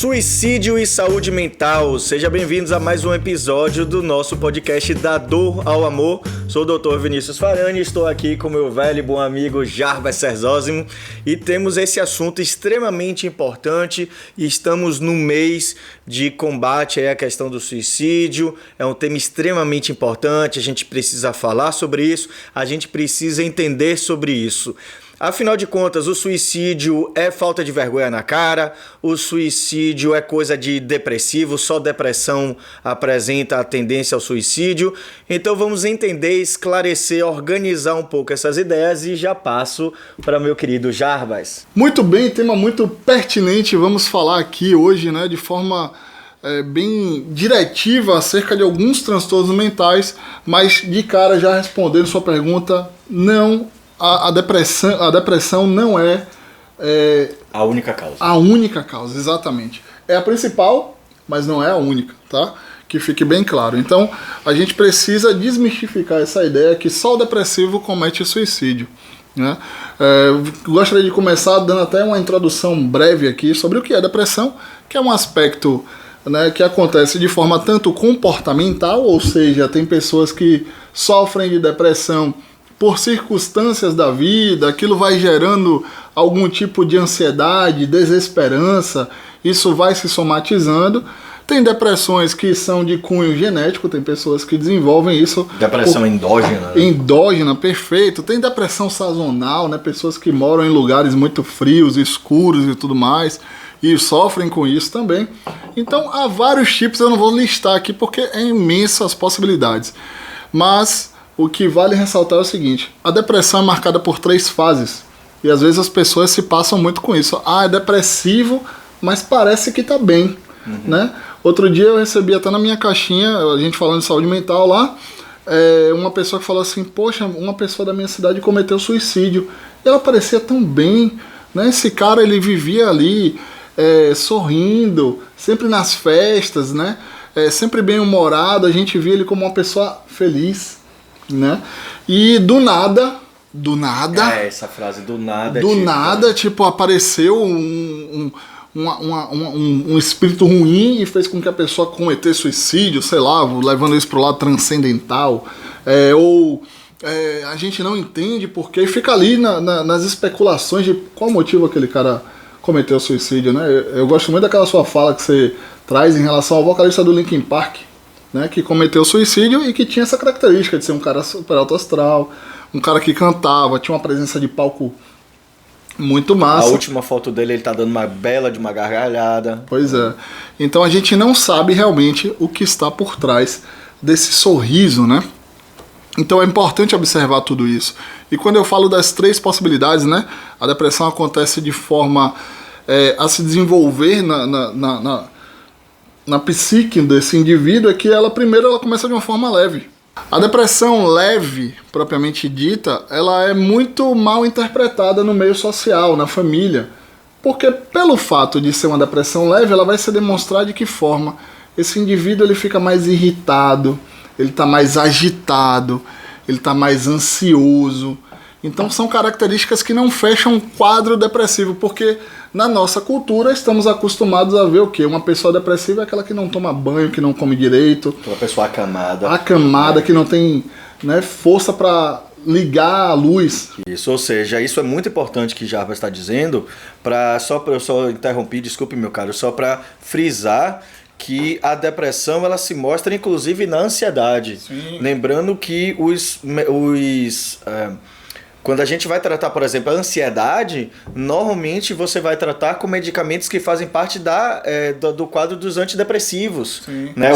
Suicídio e saúde mental. Sejam bem-vindos a mais um episódio do nosso podcast Da Dor ao Amor. Sou o Dr. Vinícius Farani, estou aqui com meu velho e bom amigo Jarbas Serzósimo e temos esse assunto extremamente importante e estamos no mês de combate à questão do suicídio. É um tema extremamente importante, a gente precisa falar sobre isso, a gente precisa entender sobre isso. Afinal de contas, o suicídio é falta de vergonha na cara, o suicídio é coisa de depressivo, só depressão apresenta a tendência ao suicídio. Então vamos entender, esclarecer, organizar um pouco essas ideias e já passo para meu querido Jarbas. Muito bem, tema muito pertinente, vamos falar aqui hoje, né, de forma bem diretiva acerca de alguns transtornos mentais, mas de cara já respondendo sua pergunta, não. A depressão não é a única causa. A única causa, exatamente. É a principal, mas não é a única, tá? Que fique bem claro. Então, a gente precisa desmistificar essa ideia que só o depressivo comete suicídio, né? Gostaria de começar dando até uma introdução breve aqui sobre o que é depressão, que é um aspecto, né, que acontece de forma tanto comportamental, ou seja, tem pessoas que sofrem de depressão por circunstâncias da vida, aquilo vai gerando algum tipo de ansiedade, desesperança, isso vai se somatizando. Tem depressões que são de cunho genético, tem pessoas que desenvolvem isso. Depressão endógena. Né? Endógena, perfeito. Tem depressão sazonal, né? Pessoas que moram em lugares muito frios, escuros e tudo mais, e sofrem com isso também. Então há vários tipos, eu não vou listar aqui porque é imensa as possibilidades. Mas o que vale ressaltar é o seguinte: a depressão é marcada por 3 fases. E às vezes as pessoas se passam muito com isso. Ah, é depressivo, mas parece que tá bem, né? Outro dia eu recebi até na minha caixinha, a gente falando de saúde mental lá, uma pessoa que falou assim: poxa, uma pessoa da minha cidade cometeu suicídio. E ela parecia tão bem, né? Esse cara, ele vivia ali sorrindo, sempre nas festas, né? Sempre bem-humorado, a gente via ele como uma pessoa feliz, né? E do nada, essa frase, do nada, apareceu um espírito ruim e fez com que a pessoa cometesse suicídio, sei lá, levando isso pro lado transcendental, a gente não entende porque, e fica ali nas especulações de qual motivo aquele cara cometeu suicídio, né? Eu gosto muito daquela sua fala que você traz em relação ao vocalista do Linkin Park, né, que cometeu suicídio e que tinha essa característica de ser um cara super alto astral, um cara que cantava, tinha uma presença de palco muito massa. A última foto dele, ele tá dando uma bela de uma gargalhada. Pois é. Então a gente não sabe realmente o que está por trás desse sorriso, né? Então é importante observar tudo isso. E quando eu falo das 3 possibilidades, né, a depressão acontece de forma a se desenvolver na psique desse indivíduo, é que ela começa de uma forma leve. A depressão leve, propriamente dita, ela é muito mal interpretada no meio social, na família. Porque pelo fato de ser uma depressão leve, ela vai se demonstrar de que forma esse indivíduo ele fica mais irritado, ele está mais agitado, ele está mais ansioso. Então são características que não fecham um quadro depressivo, porque na nossa cultura estamos acostumados a ver o quê? Uma pessoa depressiva é aquela que não toma banho, que não come direito. Uma pessoa acamada. Acamada, que não tem, né, força para ligar a luz. Isso, ou seja, isso é muito importante que Jarbas está dizendo, eu só interrompi, desculpe meu caro, só para frisar que a depressão ela se mostra inclusive na ansiedade. Sim. Lembrando que quando a gente vai tratar, por exemplo, a ansiedade, normalmente você vai tratar com medicamentos que fazem parte do quadro dos antidepressivos. Sim. Né?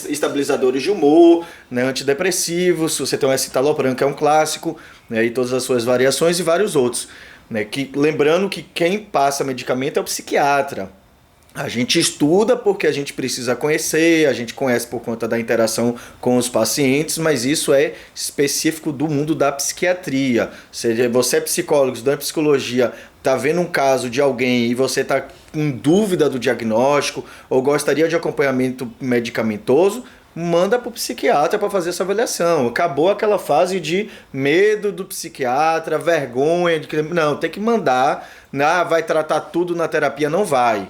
Estabilizadores de humor, né? Antidepressivos, você tem o escitalopram, que é um clássico, né? E todas as suas variações e vários outros. Né? Lembrando que quem passa medicamento é o psiquiatra. A gente estuda porque a gente precisa conhecer, a gente conhece por conta da interação com os pacientes, mas isso é específico do mundo da psiquiatria. Se você é psicólogo, estudante de psicologia, está vendo um caso de alguém e você está com dúvida do diagnóstico ou gostaria de acompanhamento medicamentoso, manda para o psiquiatra para fazer essa avaliação. Acabou aquela fase de medo do psiquiatra, vergonha, não, tem que mandar, vai tratar tudo na terapia, não vai.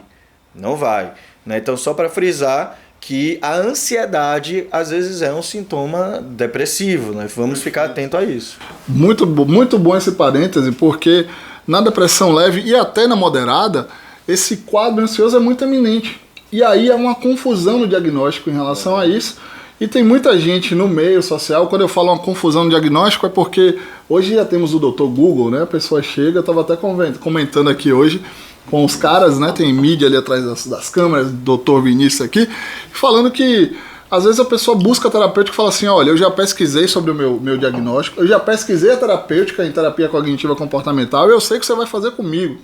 Não vai. Né? Então, só para frisar que a ansiedade, às vezes, é um sintoma depressivo. Né? Vamos ficar atento a isso. Muito bom esse parêntese, porque na depressão leve e até na moderada, esse quadro ansioso é muito eminente. E aí há uma confusão no diagnóstico em relação a isso. E tem muita gente no meio social, quando eu falo uma confusão no diagnóstico, é porque hoje já temos o Dr. Google, né? A pessoa chega, eu estava até comentando aqui hoje com os caras, né? Tem mídia ali atrás das câmeras, Dr. Vinícius aqui, falando que às vezes a pessoa busca terapêutica e fala assim, olha, eu já pesquisei sobre o meu diagnóstico, eu já pesquisei a terapêutica em terapia cognitiva comportamental e eu sei o que você vai fazer comigo.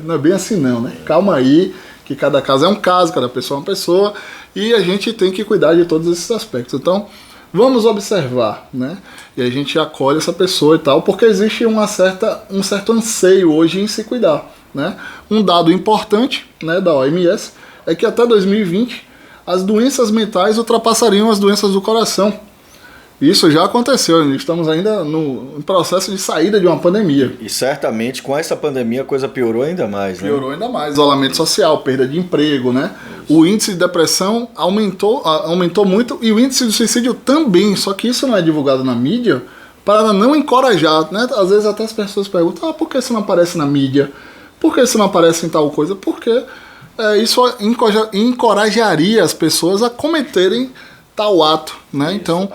Não é bem assim não, né? Calma aí, que cada caso é um caso, cada pessoa é uma pessoa, e a gente tem que cuidar de todos esses aspectos. Então, vamos observar, né? E a gente acolhe essa pessoa e tal, porque existe um certo anseio hoje em se cuidar, né? Um dado importante, né, da OMS é que até 2020 as doenças mentais ultrapassariam as doenças do coração. Isso já aconteceu, estamos ainda no processo de saída de uma pandemia. E certamente com essa pandemia a coisa piorou ainda mais, né? Piorou ainda mais. Isolamento social, perda de emprego, né? Isso. O índice de depressão aumentou muito e o índice de suicídio também, só que isso não é divulgado na mídia para não encorajar, né? Às vezes até as pessoas perguntam, por que isso não aparece na mídia? Por que isso não aparece em tal coisa? Porque isso encorajaria as pessoas a cometerem tal ato, né? Então,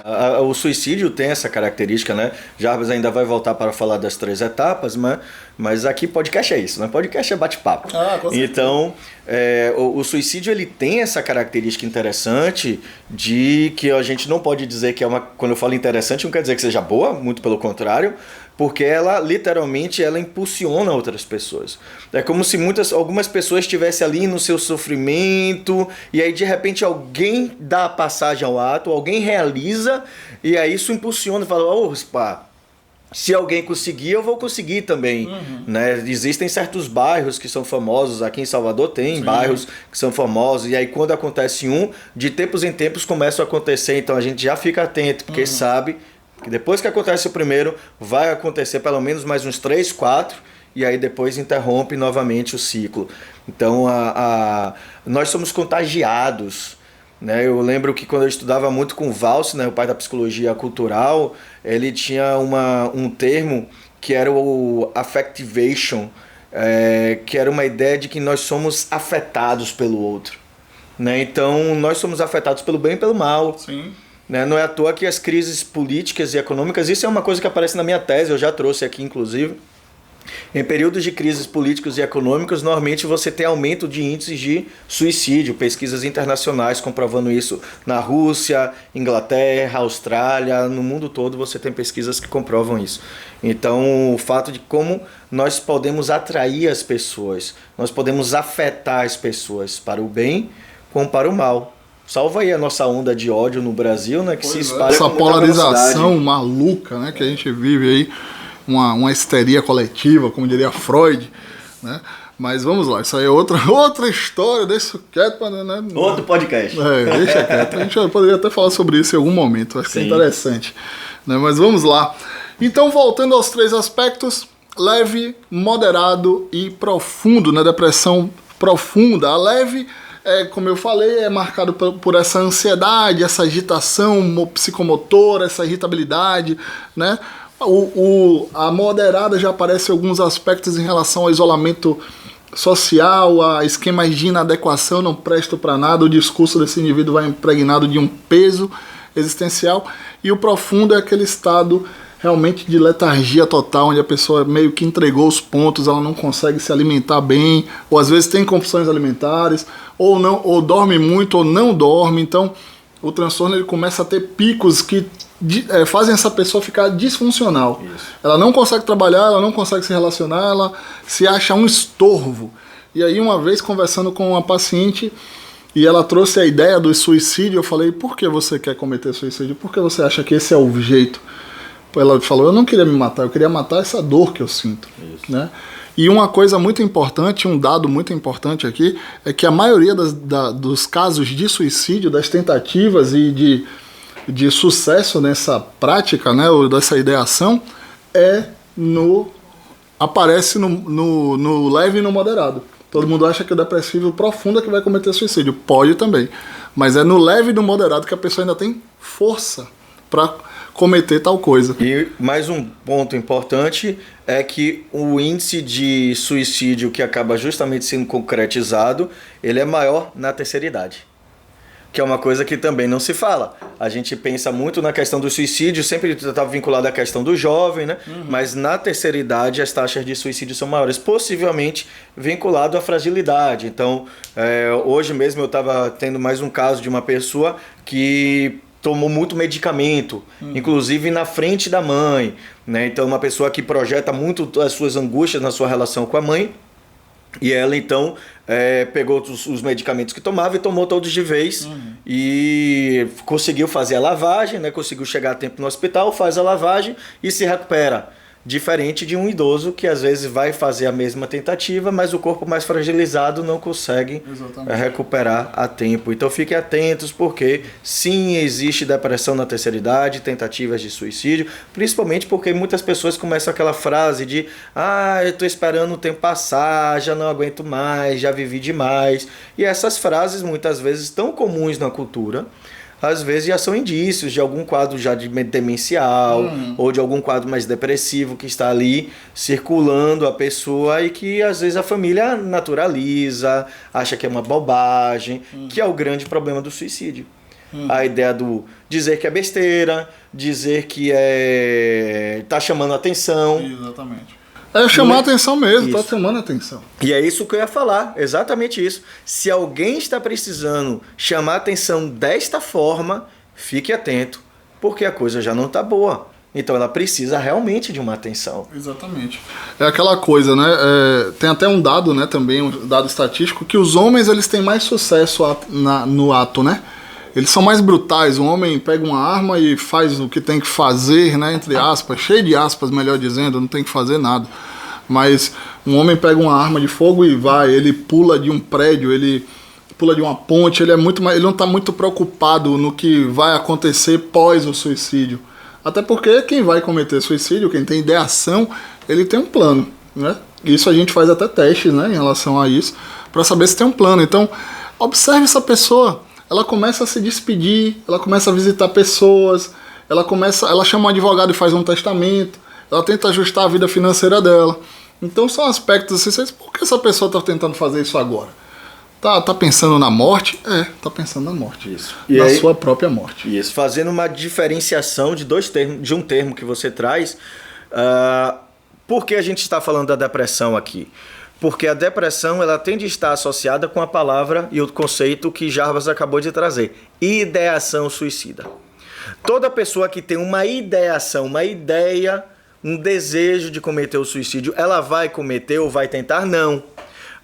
o suicídio tem essa característica, né? Jarbas ainda vai voltar para falar das 3 etapas, mas aqui podcast é isso, né? Podcast é bate-papo. Então, o suicídio ele tem essa característica interessante de que a gente não pode dizer que é uma... Quando eu falo interessante, não quer dizer que seja boa, muito pelo contrário, porque ela, literalmente, ela impulsiona outras pessoas. É como se algumas pessoas estivessem ali no seu sofrimento, e aí, de repente, alguém dá a passagem ao ato, alguém realiza, e aí isso impulsiona e fala, se alguém conseguir, eu vou conseguir também. Né? Existem certos bairros que são famosos, aqui em Salvador tem bairros que são famosos, e aí quando acontece de tempos em tempos começa a acontecer, então a gente já fica atento, porque sabe que depois que acontece o primeiro, vai acontecer pelo menos mais uns 3, 4, e aí depois interrompe novamente o ciclo. Então nós somos contagiados. Né? Eu lembro que quando eu estudava muito com o Walsh, né, o pai da psicologia cultural, ele tinha um termo que era o affectivation, que era uma ideia de que nós somos afetados pelo outro. Né? Então nós somos afetados pelo bem e pelo mal. Sim. Né? Não é à toa que as crises políticas e econômicas, isso é uma coisa que aparece na minha tese, eu já trouxe aqui inclusive. Em períodos de crises políticos e econômicos, normalmente você tem aumento de índices de suicídio, pesquisas internacionais comprovando isso na Rússia, Inglaterra, Austrália, no mundo todo você tem pesquisas que comprovam isso. Então, o fato de como nós podemos atrair as pessoas, nós podemos afetar as pessoas para o bem como para o mal. Salva aí a nossa onda de ódio no Brasil, né, que se espalha essa com muita polarização velocidade. maluca, né, que a gente vive aí, uma histeria coletiva, como diria Freud, né? Mas vamos lá, isso aí é outra história, deixa isso quieto. Né? Outro podcast. Deixa quieto. A gente poderia até falar sobre isso em algum momento, acho que é interessante. Né? Mas vamos lá. Então, voltando aos 3 aspectos, leve, moderado e profundo, né? Depressão profunda. A leve, como eu falei, é marcado por essa ansiedade, essa agitação psicomotora, essa irritabilidade, né? A moderada já aparece alguns aspectos em relação ao isolamento social, a esquemas de inadequação, não presto para nada, o discurso desse indivíduo vai impregnado de um peso existencial, e o profundo é aquele estado realmente de letargia total, onde a pessoa meio que entregou os pontos, ela não consegue se alimentar bem, ou às vezes tem compulsões alimentares, ou dorme muito ou não dorme. Então o transtorno ele começa a ter picos que fazem essa pessoa ficar disfuncional. Isso. Ela não consegue trabalhar, ela não consegue se relacionar, ela se acha um estorvo. E aí, uma vez conversando com uma paciente, e ela trouxe a ideia do suicídio, eu falei, por que você quer cometer suicídio? Por que você acha que esse é o jeito? Ela falou, eu não queria me matar, eu queria matar essa dor que eu sinto. Né? E uma coisa muito importante, um dado muito importante aqui, é que a maioria dos casos de suicídio, das tentativas e de sucesso nessa prática, né, ou dessa ideação, aparece no leve e no moderado. Todo mundo acha que o depressivo profundo é que vai cometer suicídio. Pode também. Mas é no leve e no moderado que a pessoa ainda tem força para cometer tal coisa. E mais um ponto importante é que o índice de suicídio que acaba justamente sendo concretizado, ele é maior na terceira idade. Que é uma coisa que também não se fala. A gente pensa muito na questão do suicídio, sempre está vinculado à questão do jovem, né? Mas na terceira idade as taxas de suicídio são maiores, possivelmente vinculado à fragilidade. Então, hoje mesmo eu estava tendo mais um caso de uma pessoa que tomou muito medicamento, inclusive na frente da mãe, né? Então, uma pessoa que projeta muito as suas angústias na sua relação com a mãe, e ela então pegou os medicamentos que tomava e tomou todos de vez e conseguiu fazer a lavagem, né? Conseguiu chegar a tempo no hospital, faz a lavagem e se recupera. Diferente de um idoso que às vezes vai fazer a mesma tentativa, mas o corpo mais fragilizado não consegue recuperar a tempo. Então fiquem atentos, porque sim, existe depressão na terceira idade, tentativas de suicídio, principalmente porque muitas pessoas começam aquela frase de eu estou esperando o tempo passar, já não aguento mais, já vivi demais. E essas frases muitas vezes tão comuns na cultura, às vezes já são indícios de algum quadro já de demencial ou de algum quadro mais depressivo que está ali circulando a pessoa e que às vezes a família naturaliza, acha que é uma bobagem, que é o grande problema do suicídio. A ideia do dizer que é besteira, dizer que tá chamando atenção. Exatamente. Chamar a atenção mesmo, tá chamando a atenção. E é isso que eu ia falar, exatamente isso. Se alguém está precisando chamar a atenção desta forma, fique atento, porque a coisa já não está boa. Então ela precisa realmente de uma atenção. Exatamente. É aquela coisa, né? Tem até um dado, né, também, um dado estatístico, que os homens eles têm mais sucesso no ato, né? Eles são mais brutais. O homem pega uma arma e faz o que tem que fazer, né? Entre aspas, cheio de aspas, melhor dizendo, não tem que fazer nada. Mas um homem pega uma arma de fogo e vai, ele pula de um prédio, ele pula de uma ponte, ele não está muito preocupado no que vai acontecer pós o suicídio. Até porque quem vai cometer suicídio, quem tem ideação, ele tem um plano, né? Isso a gente faz até testes, né, em relação a isso, para saber se tem um plano. Então, observe essa pessoa. Ela começa a se despedir, ela começa a visitar pessoas, ela chama um advogado e faz um testamento, ela tenta ajustar a vida financeira dela. Então são aspectos assim, por que essa pessoa está tentando fazer isso agora? Tá pensando na morte? Tá pensando na morte. Isso. Sua própria morte. Isso, fazendo uma diferenciação de dois termos, de um termo que você traz. Por que a gente está falando da depressão aqui? Porque a depressão ela tende a estar associada com a palavra e o conceito que Jarbas acabou de trazer, ideação suicida. Toda pessoa que tem uma ideação, uma ideia, um desejo de cometer o suicídio, ela vai cometer ou vai tentar? Não.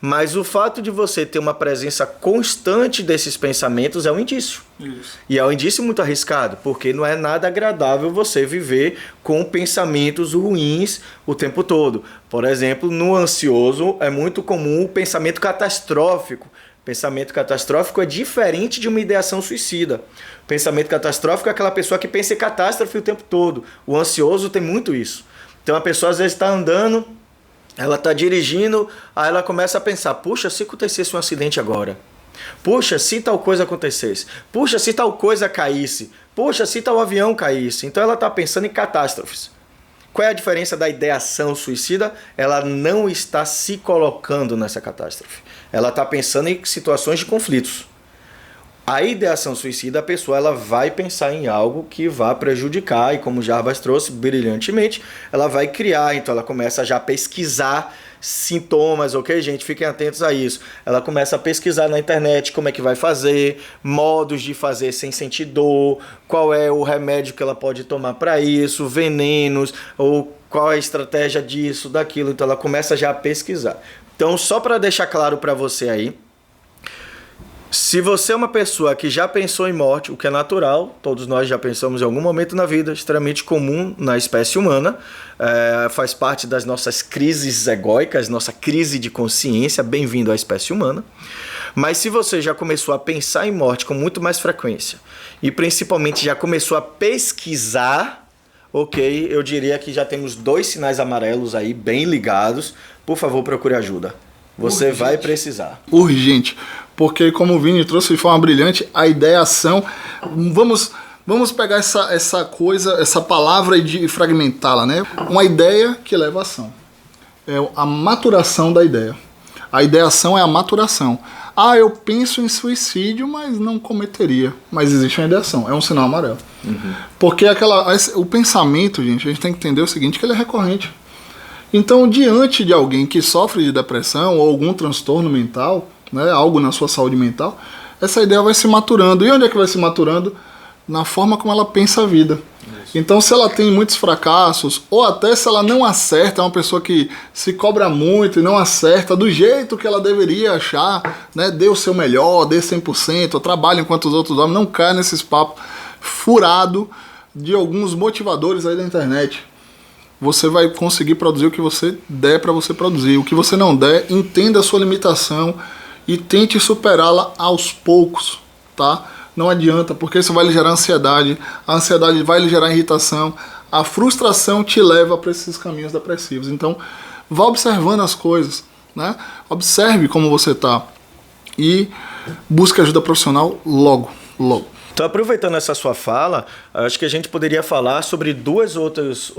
Mas o fato de você ter uma presença constante desses pensamentos é um indício. Isso. E é um indício muito arriscado, porque não é nada agradável você viver com pensamentos ruins o tempo todo. Por exemplo, no ansioso é muito comum o pensamento catastrófico. Pensamento catastrófico é diferente de uma ideação suicida. Pensamento catastrófico é aquela pessoa que pensa em catástrofe o tempo todo. O ansioso tem muito isso. Então a pessoa às vezes está andando, ela está dirigindo, aí ela começa a pensar, puxa, se acontecesse um acidente agora? Puxa, se tal coisa acontecesse? Puxa, se tal coisa caísse? Puxa, se tal avião caísse? Então ela está pensando em catástrofes. Qual é a diferença da ideação suicida? Ela não está se colocando nessa catástrofe. Ela está pensando em situações de conflitos. A ideação suicida, a pessoa ela vai pensar em algo que vá prejudicar, e como Jarbas trouxe brilhantemente, ela vai criar, então ela começa já a pesquisar sintomas, ok, gente? Fiquem atentos a isso. Ela começa a pesquisar na internet como é que vai fazer, modos de fazer sem sentir dor, qual é o remédio que ela pode tomar para isso, venenos, ou qual é a estratégia disso, daquilo. Então ela começa já a pesquisar. Então, só para deixar claro para você aí, se você é uma pessoa que já pensou em morte, o que é natural, todos nós já pensamos em algum momento na vida, extremamente comum na espécie humana, faz parte das nossas crises egóicas, nossa crise de consciência, bem-vindo à espécie humana. Mas se você já começou a pensar em morte com muito mais frequência e principalmente já começou a pesquisar, ok, eu diria que já temos 2 sinais amarelos aí bem ligados. Por favor, procure ajuda. você vai precisar. Urgente. Porque, como o Vini trouxe de forma brilhante, a ideação... Vamos pegar essa coisa, essa palavra e fragmentá-la, né? Uma ideia que leva à ação. É a maturação da ideia. A ideação é a maturação. Ah, eu penso em suicídio, mas não cometeria. Mas existe uma ideação. É um sinal amarelo. Porque o pensamento, gente, a gente tem que entender o seguinte, que ele é recorrente. Então, diante de alguém que sofre de depressão ou algum transtorno mental, né, algo na sua saúde mental, essa ideia vai se maturando. E onde é que vai se maturando? Na forma como ela pensa a vida. Isso. Então, se ela tem muitos fracassos, ou até se ela não acerta, é uma pessoa que se cobra muito e não acerta do jeito que ela deveria achar, né, dê o seu melhor, dê 100%, trabalhe enquanto os outros homens, não cai nesses papos furado de alguns motivadores aí da internet. Você vai conseguir produzir o que você der para você produzir. O que você não der, entenda a sua limitação e tente superá-la aos poucos, tá? Não adianta, porque isso vai lhe gerar ansiedade, a ansiedade vai lhe gerar irritação, a frustração te leva para esses caminhos depressivos. Então, vá observando as coisas, né? Observe como você está e busque ajuda profissional logo. Então, aproveitando essa sua fala, acho que a gente poderia falar sobre dois outros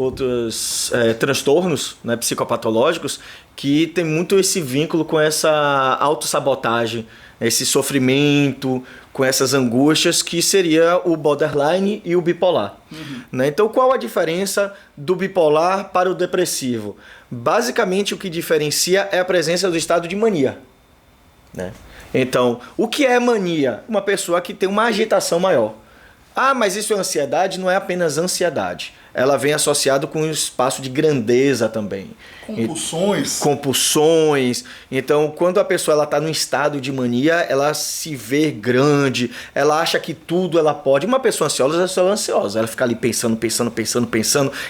transtornos, né, psicopatológicos que tem muito esse vínculo com essa autossabotagem, esse sofrimento, com essas angústias, que seria o borderline e o bipolar. Né? Então, qual a diferença do bipolar para o depressivo? Basicamente, o que diferencia é a presença do estado de mania. Né? Então, o que é mania? Uma pessoa que tem uma agitação maior. Ah, mas isso é ansiedade? Não é apenas ansiedade. Ela vem associado com um espaço de grandeza também. Compulsões. Então, quando a pessoa está num estado de mania, ela se vê grande, ela acha que tudo ela pode. Uma pessoa ansiosa, ela fica ali pensando,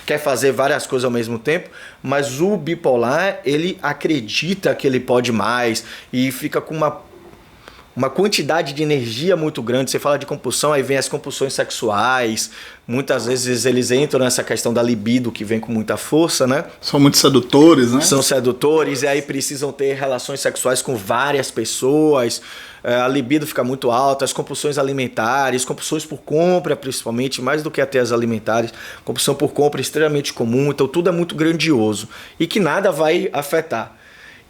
quer fazer várias coisas ao mesmo tempo, mas o bipolar, ele acredita que ele pode mais e fica com uma quantidade de energia muito grande. Você fala de compulsão, aí vem as compulsões sexuais. Muitas vezes eles entram nessa questão da libido, que vem com muita força, né? São muito sedutores, né? São sedutores, e aí precisam ter relações sexuais com várias pessoas. A libido fica muito alta, as compulsões alimentares, compulsões por compra, principalmente, mais do que até as alimentares. Compulsão por compra é extremamente comum, então tudo é muito grandioso e que nada vai afetar.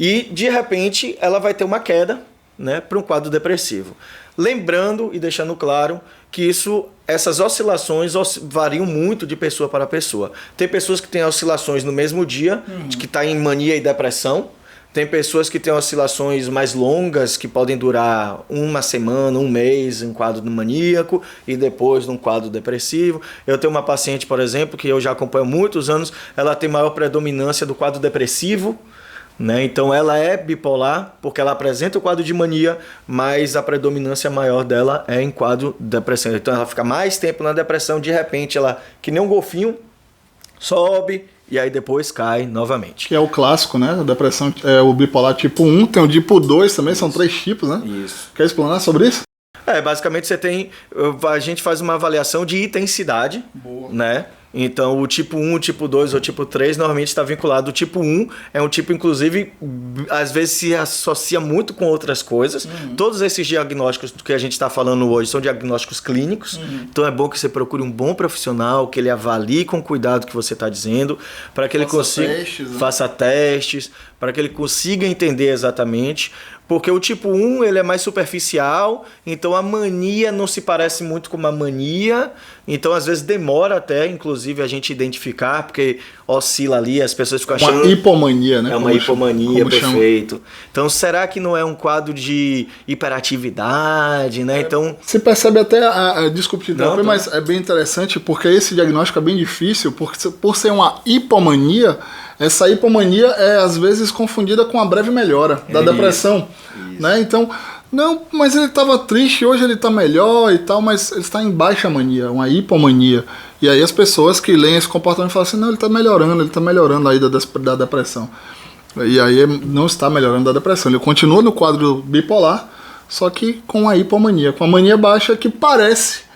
E, de repente, ela vai ter uma queda, né, para um quadro depressivo. Lembrando e deixando claro que essas oscilações variam muito de pessoa para pessoa. Tem pessoas que têm oscilações no mesmo dia, que está em mania e depressão. Tem pessoas que têm oscilações mais longas, que podem durar uma semana, um mês em quadro maníaco e depois num quadro depressivo. Eu tenho uma paciente, por exemplo, que eu já acompanho há muitos anos, ela tem maior predominância do quadro depressivo, né? Então ela é bipolar porque ela apresenta o quadro de mania, mas a predominância maior dela é em quadro depressivo. Então ela fica mais tempo na depressão, de repente ela, que nem um golfinho, sobe e aí depois cai novamente. Que é o clássico, né? A depressão é o bipolar tipo 1, tem o tipo 2 também, são 3 tipos, né? Isso. Quer explanar sobre isso? Basicamente a gente faz uma avaliação de intensidade. Boa. Né? Então, o tipo 1, o tipo 2 ou o tipo 3 normalmente está vinculado. O tipo 1 é um tipo, inclusive, às vezes se associa muito com outras coisas. Todos esses diagnósticos que a gente está falando hoje são diagnósticos clínicos. Então, é bom que você procure um bom profissional, que ele avalie com cuidado o que você está dizendo, para que ele consiga... Faça testes, para que ele consiga entender exatamente. Porque o tipo 1 ele é mais superficial, então a mania não se parece muito com uma mania, então às vezes demora até, inclusive, a gente identificar, porque oscila ali, as pessoas ficam achando... Uma hipomania, né? É uma hipomania, perfeito. Então será que não é um quadro de hiperatividade, né? Então... Se percebe até, desculpe te interromper, mas é bem interessante, porque esse diagnóstico é bem difícil, porque por ser uma hipomania... Essa hipomania é às vezes confundida com a breve melhora da depressão, né? Então, não, mas ele estava triste, hoje ele está melhor e tal, mas ele está em baixa mania, uma hipomania. E aí as pessoas que leem esse comportamento falam assim, não, ele está melhorando aí da depressão. E aí não está melhorando da depressão, ele continua no quadro bipolar, só que com a hipomania, com a mania baixa que parece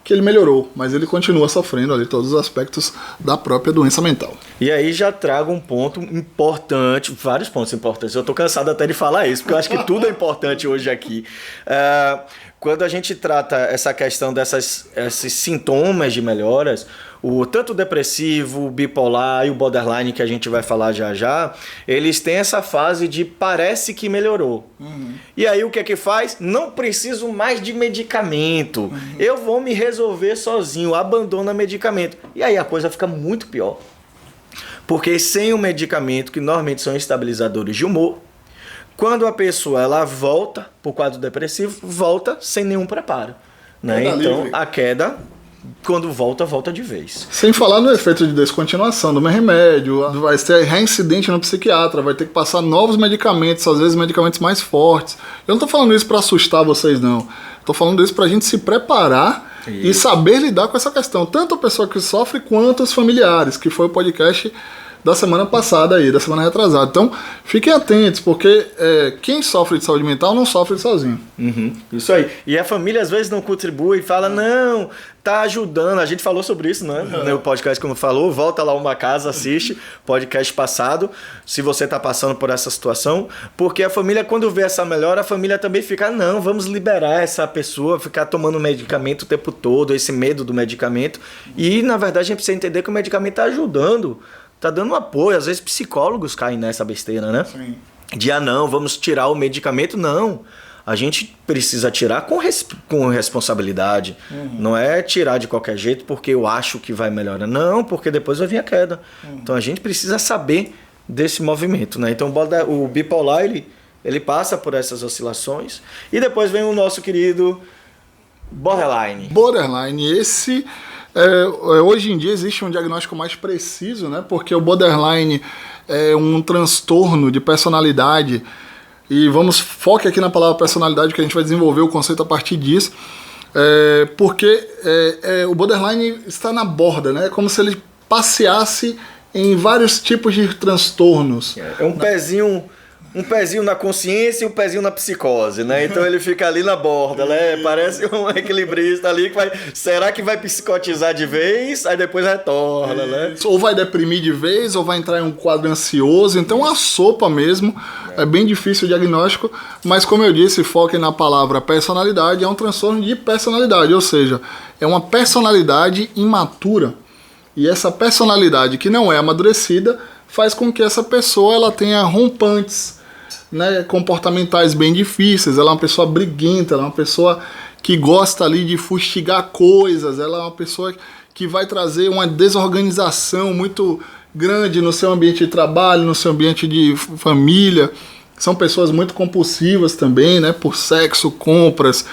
que ele melhorou, mas ele continua sofrendo ali todos os aspectos da própria doença mental. E aí já trago um ponto importante, vários pontos importantes. Eu tô cansado até de falar isso, porque eu acho que tudo é importante hoje aqui. Quando a gente trata essa questão esses sintomas de melhoras, tanto o depressivo, o bipolar e o borderline, que a gente vai falar já já, eles têm essa fase de parece que melhorou. E aí o que é que faz? Não preciso mais de medicamento. Eu vou me resolver sozinho, abandona medicamento. E aí a coisa fica muito pior. Porque sem o medicamento, que normalmente são estabilizadores de humor, quando a pessoa ela volta para o quadro depressivo, volta sem nenhum preparo. Né? Então livre. A queda, quando volta de vez. Sem falar no efeito de descontinuação do meu remédio, vai ter reincidente no psiquiatra, vai ter que passar novos medicamentos, às vezes medicamentos mais fortes. Eu não estou falando isso para assustar vocês, não. Estou falando isso para a gente se preparar e saber lidar com essa questão. Tanto a pessoa que sofre quanto os familiares, que foi o podcast da semana passada aí, da semana retrasada. Então, fiquem atentos, porque quem sofre de saúde mental não sofre sozinho. Isso aí. E a família às vezes não contribui, fala, não, tá ajudando. A gente falou sobre isso, né? No podcast, como falou, volta lá uma casa, assiste podcast passado, se você tá passando por essa situação, porque a família, quando vê essa melhora, a família também fica, não, vamos liberar essa pessoa, ficar tomando medicamento o tempo todo, esse medo do medicamento. E, na verdade, a gente precisa entender que o medicamento tá ajudando, tá dando apoio. Às vezes psicólogos caem nessa besteira, né? Sim. De, não, vamos tirar o medicamento. Não. A gente precisa tirar com responsabilidade. Não é tirar de qualquer jeito porque eu acho que vai melhorar. Não, porque depois vai vir a queda. Então a gente precisa saber desse movimento, né? Então o bipolar, ele passa por essas oscilações. E depois vem o nosso querido borderline. Borderline, esse... hoje em dia existe um diagnóstico mais preciso, né? Porque o borderline é um transtorno de personalidade, e foque aqui na palavra personalidade, que a gente vai desenvolver o conceito a partir disso, porque o borderline está na borda, né? É como se ele passeasse em vários tipos de transtornos. É um pezinho na consciência e um pezinho na psicose, né? Então ele fica ali na borda, né? Parece um equilibrista ali que será que vai psicotizar de vez? Aí depois retorna, né? Ou vai deprimir de vez, ou vai entrar em um quadro ansioso. Então a sopa mesmo, é bem difícil o diagnóstico, mas como eu disse, foquem na palavra personalidade, é um transtorno de personalidade, ou seja, é uma personalidade imatura. E essa personalidade que não é amadurecida faz com que essa pessoa ela tenha rompantes, né, comportamentais bem difíceis. Ela é uma pessoa briguenta, ela é uma pessoa que gosta ali de fustigar coisas, ela é uma pessoa que vai trazer uma desorganização muito grande no seu ambiente de trabalho, no seu ambiente de família. São pessoas muito compulsivas também, né, por sexo, compras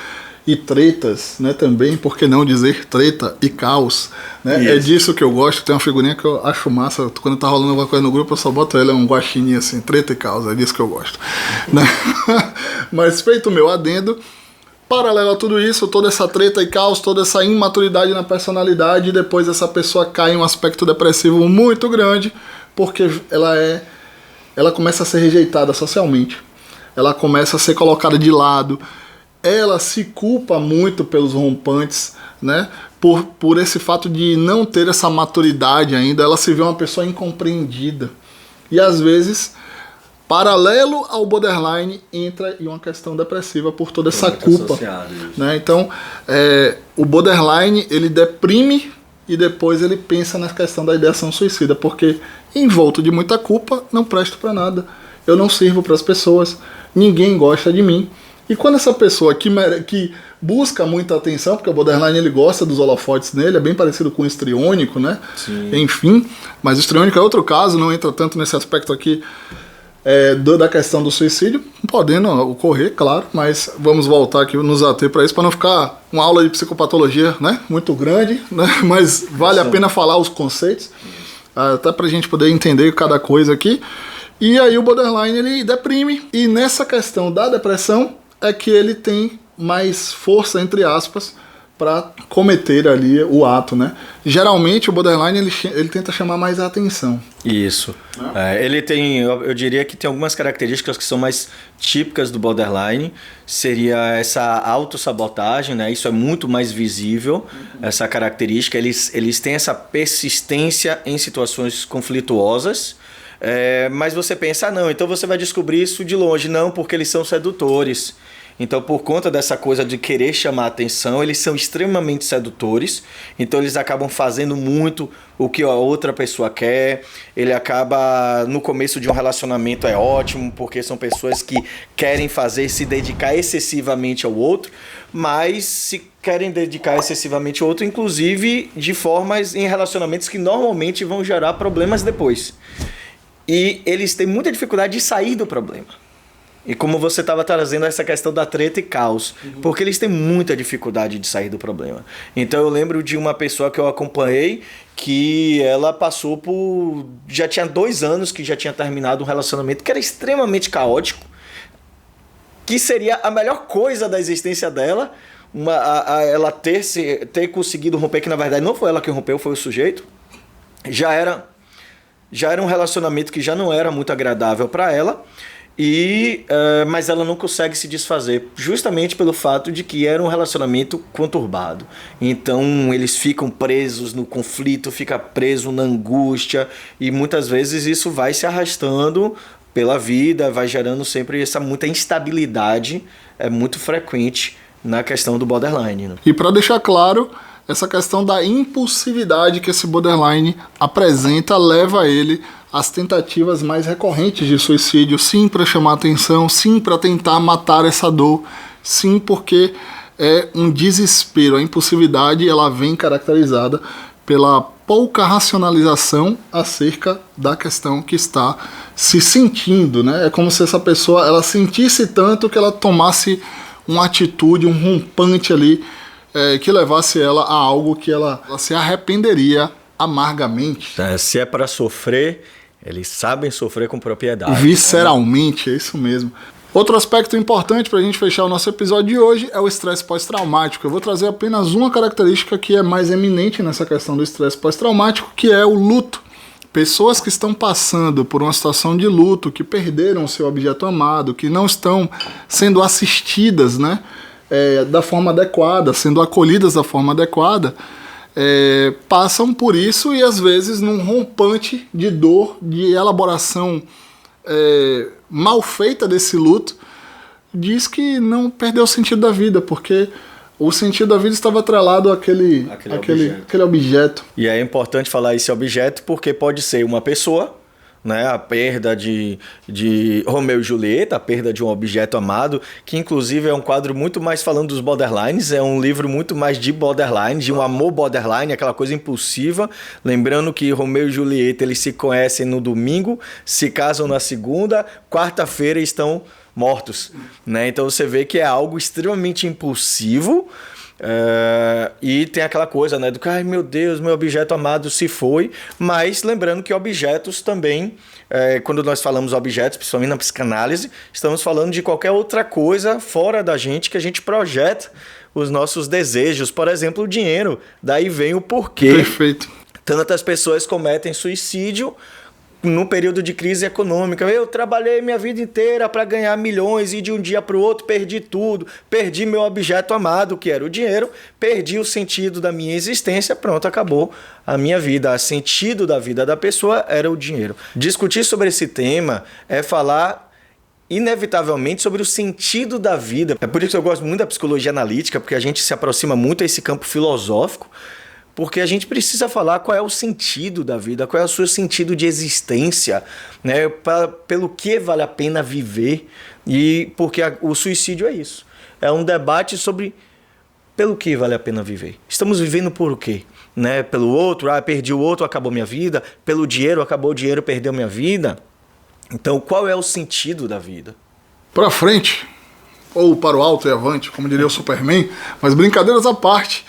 e tretas, né, também, por que não dizer treta e caos, né? É disso que eu gosto. Tem uma figurinha que eu acho massa, quando tá rolando alguma coisa no grupo eu só boto ela, um guaxininho assim, treta e caos, é disso que eu gosto, né? Mas feito o meu adendo, paralelo a tudo isso, toda essa treta e caos, toda essa imaturidade na personalidade, e depois essa pessoa cai em um aspecto depressivo muito grande, porque ela começa a ser rejeitada socialmente, ela começa a ser colocada de lado, ela se culpa muito pelos rompantes, né? Por esse fato de não ter essa maturidade ainda, ela se vê uma pessoa incompreendida. E às vezes, paralelo ao borderline, entra em uma questão depressiva por toda essa culpa. Né? Então, o borderline, ele deprime e depois ele pensa na questão da ideação suicida, porque envolto de muita culpa, não presto para nada. Eu não sirvo para as pessoas, ninguém gosta de mim. E quando essa pessoa que busca muita atenção, porque o borderline ele gosta dos holofotes nele, é bem parecido com o histriônico, né? Sim. Enfim, mas o histriônico é outro caso, não entra tanto nesse aspecto aqui da questão do suicídio, podendo ocorrer, claro, mas vamos voltar aqui, nos ater para isso, para não ficar uma aula de psicopatologia, né? Muito grande, né? Mas vale a pena falar os conceitos, até para a gente poder entender cada coisa aqui. E aí o borderline ele deprime, e nessa questão da depressão é que ele tem mais força, entre aspas, para cometer ali o ato, né? Geralmente o borderline ele tenta chamar mais a atenção. Isso. Ele tem, eu diria que tem algumas características que são mais típicas do borderline. Seria essa autossabotagem, né? Isso é muito mais visível, essa característica. Eles têm essa persistência em situações conflituosas. Mas você pensa, não, então você vai descobrir isso de longe. Não, porque eles são sedutores. Então, por conta dessa coisa de querer chamar a atenção, eles são extremamente sedutores. Então, eles acabam fazendo muito o que a outra pessoa quer. Ele acaba, no começo de um relacionamento é ótimo, porque são pessoas que querem se dedicar excessivamente ao outro, mas se querem dedicar excessivamente ao outro, inclusive de formas em relacionamentos que normalmente vão gerar problemas depois. E eles têm muita dificuldade de sair do problema. E como você estava trazendo essa questão da treta e caos, porque eles têm muita dificuldade de sair do problema. Então eu lembro de uma pessoa que eu acompanhei que ela passou por... Já tinha 2 anos que já tinha terminado um relacionamento que era extremamente caótico, que seria a melhor coisa da existência dela, ela ter conseguido romper, que na verdade não foi ela que rompeu, foi o sujeito. Já era um relacionamento que já não era muito agradável para ela, mas ela não consegue se desfazer, justamente pelo fato de que era um relacionamento conturbado. Então eles ficam presos no conflito, fica preso na angústia, e muitas vezes isso vai se arrastando pela vida, vai gerando sempre muita instabilidade, é muito frequente na questão do borderline, né? E para deixar claro, essa questão da impulsividade que esse borderline apresenta leva ele às tentativas mais recorrentes de suicídio, sim, para chamar atenção, sim, para tentar matar essa dor, sim, porque é um desespero. A impulsividade ela vem caracterizada pela pouca racionalização acerca da questão que está se sentindo, né? É como se essa pessoa ela sentisse tanto que ela tomasse uma atitude, um rompante ali, que levasse ela a algo que ela se arrependeria amargamente. Se é para sofrer, eles sabem sofrer com propriedade. Visceralmente, é isso mesmo. Outro aspecto importante para a gente fechar o nosso episódio de hoje é o estresse pós-traumático. Eu vou trazer apenas uma característica que é mais eminente nessa questão do estresse pós-traumático, que é o luto. Pessoas que estão passando por uma situação de luto, que perderam seu objeto amado, que não estão sendo assistidas, né, da forma adequada, sendo acolhidas da forma adequada, passam por isso e às vezes num rompante de dor, de elaboração mal feita desse luto, diz que não perdeu o sentido da vida, porque o sentido da vida estava atrelado àquele objeto. E é importante falar esse objeto porque pode ser uma pessoa, né, a perda de Romeu e Julieta, a perda de um objeto amado, que inclusive é um quadro muito mais falando dos borderlines, é um livro muito mais de borderline, de um amor borderline, aquela coisa impulsiva. Lembrando que Romeu e Julieta eles se conhecem no domingo, se casam na segunda, quarta-feira estão mortos, né? Então você vê que é algo extremamente impulsivo. E tem aquela coisa, né, do que, ai meu Deus, meu objeto amado se foi, mas lembrando que objetos também, quando nós falamos objetos, principalmente na psicanálise, estamos falando de qualquer outra coisa fora da gente que a gente projeta os nossos desejos, por exemplo, o dinheiro, daí vem o porquê. Perfeito. Tantas pessoas cometem suicídio no período de crise econômica. Eu trabalhei minha vida inteira para ganhar milhões e de um dia para o outro perdi tudo. Perdi meu objeto amado, que era o dinheiro. Perdi o sentido da minha existência. Pronto, acabou a minha vida. O sentido da vida da pessoa era o dinheiro. Discutir sobre esse tema é falar inevitavelmente sobre o sentido da vida. É por isso que eu gosto muito da psicologia analítica, porque a gente se aproxima muito a esse campo filosófico, porque a gente precisa falar qual é o sentido da vida, qual é o seu sentido de existência, né? Pelo que vale a pena viver, e porque o suicídio é isso. É um debate sobre pelo que vale a pena viver. Estamos vivendo por quê? Né? Pelo outro, perdi o outro, acabou minha vida. Pelo dinheiro, acabou o dinheiro, perdeu minha vida. Então, qual é o sentido da vida? Para frente, ou para o alto e avante, como diria o Superman, mas brincadeiras à parte.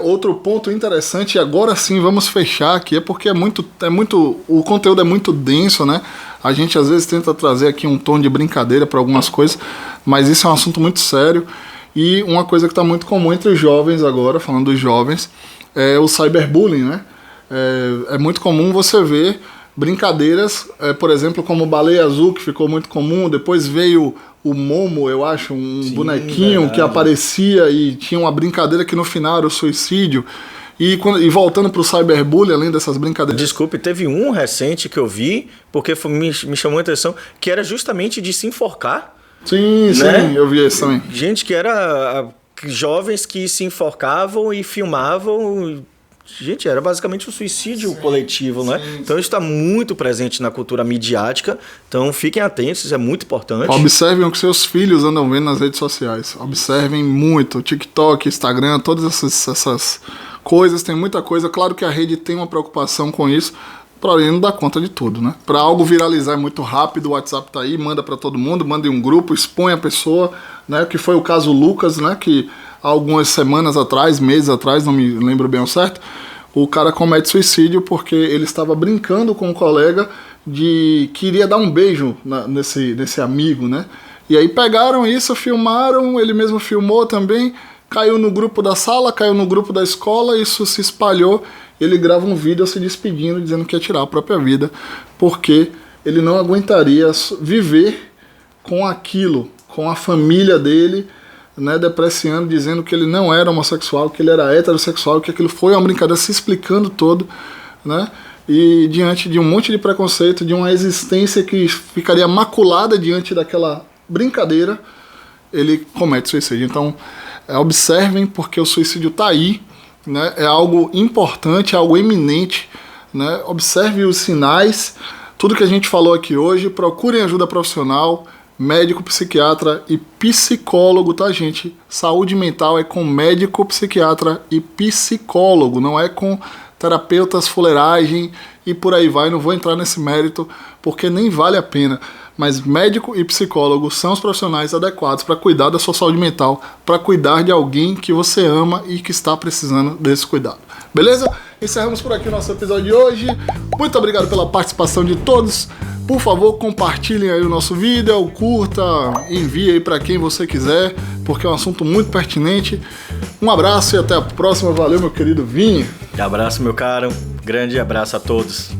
Outro ponto interessante, e agora sim vamos fechar aqui, é porque o conteúdo é muito denso, né? A gente às vezes tenta trazer aqui um tom de brincadeira para algumas coisas, mas isso é um assunto muito sério. E uma coisa que está muito comum entre os jovens agora, falando dos jovens, é o cyberbullying, né? É muito comum você ver brincadeiras, por exemplo, como Baleia Azul, que ficou muito comum. Depois veio o Momo, eu acho, um bonequinho verdade. Que aparecia e tinha uma brincadeira que no final era o suicídio. E voltando pro cyberbullying, além dessas brincadeiras... Desculpe, teve um recente que eu vi, porque me chamou a atenção, que era justamente de se enforcar. Sim, né? Sim, eu vi esse também. Gente que era jovens que se enforcavam e filmavam... Gente, era basicamente um suicídio coletivo, né? Então isso está muito presente na cultura midiática. Então fiquem atentos, isso é muito importante. Observem o que seus filhos andam vendo nas redes sociais. Observem muito. TikTok, Instagram, todas essas coisas, tem muita coisa. Claro que a rede tem uma preocupação com isso, porém não dá conta de tudo, né? Para algo viralizar é muito rápido, o WhatsApp tá aí, manda para todo mundo, manda em um grupo, expõe a pessoa, né? Que foi o caso Lucas, né? Que algumas semanas atrás, meses atrás, não me lembro bem ao certo, o cara comete suicídio porque ele estava brincando com um colega queria dar um beijo nesse amigo, né? E aí pegaram isso, filmaram, ele mesmo filmou também, caiu no grupo da sala, caiu no grupo da escola, isso se espalhou, ele grava um vídeo se despedindo, dizendo que ia tirar a própria vida, porque ele não aguentaria viver com aquilo, com a família dele, né, depreciando, dizendo que ele não era homossexual, que ele era heterossexual, que aquilo foi uma brincadeira, se explicando todo, né, e diante de um monte de preconceito, de uma existência que ficaria maculada diante daquela brincadeira, ele comete suicídio. Então, observem, porque o suicídio está aí, né, é algo importante, é algo eminente, né, observe os sinais, tudo que a gente falou aqui hoje, procurem ajuda profissional, médico, psiquiatra e psicólogo, tá, gente? Saúde mental é com médico, psiquiatra e psicólogo, não é com terapeutas, fuleiragem e por aí vai. Não vou entrar nesse mérito porque nem vale a pena. Mas médico e psicólogo são os profissionais adequados para cuidar da sua saúde mental, para cuidar de alguém que você ama e que está precisando desse cuidado. Beleza? Encerramos por aqui o nosso episódio de hoje. Muito obrigado pela participação de todos. Por favor, compartilhem aí o nosso vídeo, curta, envie aí para quem você quiser, porque é um assunto muito pertinente. Um abraço e até a próxima. Valeu, meu querido Vini. Abraço, meu caro. Grande abraço a todos.